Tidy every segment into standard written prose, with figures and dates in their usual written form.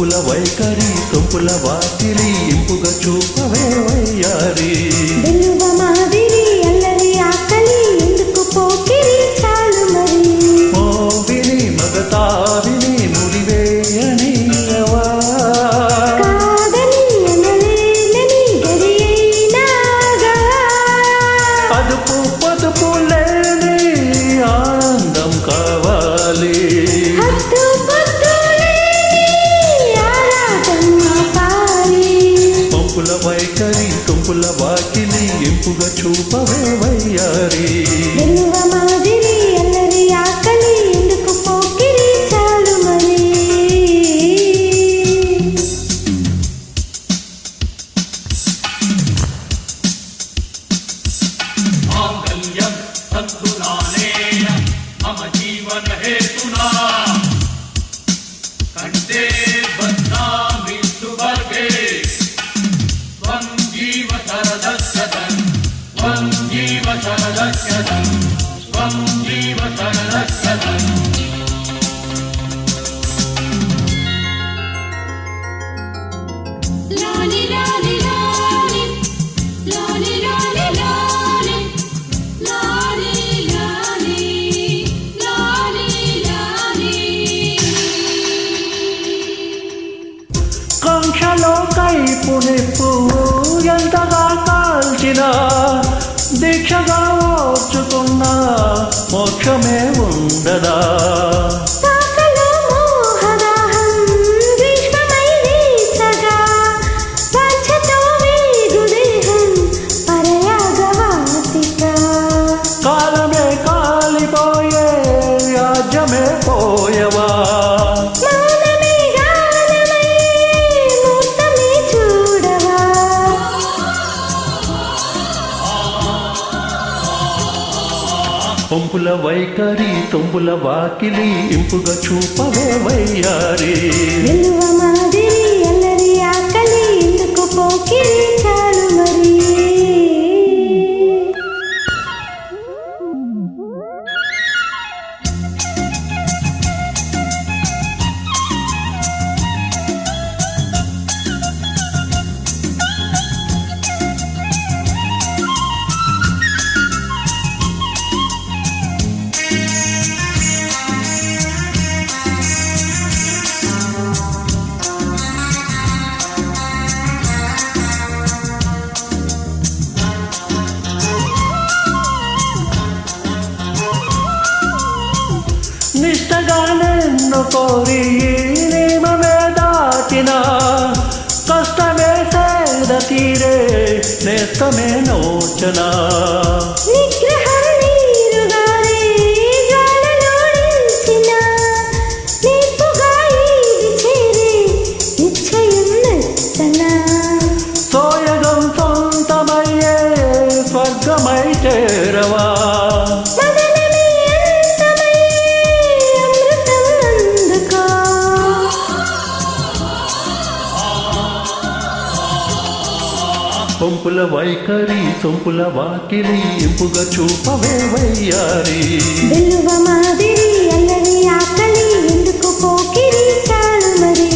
సొంపుల వైఖరి సొంపుల వాకిలి ఇంపుగా చూపవే వయ్యారి వెలువ మాదిరి అల్లరి ఆకలి ఎందుకు పోకిరి చాలు మరి ఓ విని మగతావిని ముడివేయనియవా కాదని అనలేనని గడియైనాగా అదుపు పొదుపు లేని ఆనందం కావాలి హద్దు పొద్దు లేని ఆరాటం ఆపాలి సొంపుల వైఖరి సొంపుల వాకిలి ఇంపుగా చూపవే వయ్యారి వెలువ మాదిరి అల్లరి ఆకలి ఎందుకు పోకిరి చాలు మరి मांगल्यं तन्तुनानेन मम जीवन हेतुना कंठे बध्नामि सुवर्गे त्वं जीव शरदस्यतं त्वं जीव शरदस्यतं त्वं जीव शरदस्यतं లాలి లాలి లాలి లాలి లాలి లాలి లాలి లాలి లాలి కాంక్షలో కైపుని పువ్వు ఎంతగా కాల్చినా దీక్షగా ఓర్చుకున్నా మోక్షమే ఉండదా శ్వాసలో మోహదాహం గ్రీష్మమై వీచగా వాంఛతో వేగు దేహం పరయాగవాటిక కాలమే కాలిపోయే రాజ్యమే పోయవా మౌనమే గానమై మూర్తమే చూడవా పొంపుల వైఖరి తొంపుల వాకిలి ఇంపుగా చూపవే వయ్యారి వెలువ మాదిరి అల్లరి ఆకలి ఎందుకు పోకిరి చాలు మరి నిష్టగా నిన్ను కోరి ఈ నియమమే దాటినా కష్టమే సేద తీరే నేస్తమే నోచనా నిగ్రహం నీరుగారే జ్వాలలో నిలిచిన నీపుగా ఈది చేరే నిశ్చయం నచ్చనా సోయగం సొంతమయ్యే స్వర్గమై చేరవా మదనమే అంతమయ్యే అమృతం అందుకో పొంపుల వైఖరి సొంపుల వాకిలి ఇంపుగా చూపవే వయ్యారి వెలువ మాదిరి అల్లరి ఆకలి ఎందుకు పోకిరి చాలు మరి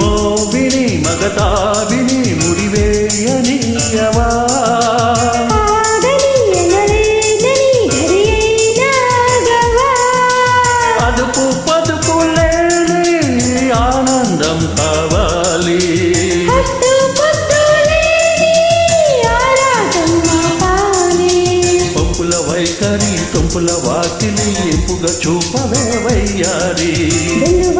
ఓ విని మగతావిని ముడివేయనియవా కాదని అనలేనని గడియైనాగవా అదుపు పదుపు లేని ఆనందం కావాలి హద్దు పొద్దు లేని ఆరాటం ఆపాలి పొంపుల వైఖరి సొంపుల వాకిలి ఇంపుగా చూపవే వయ్యారి వెలువ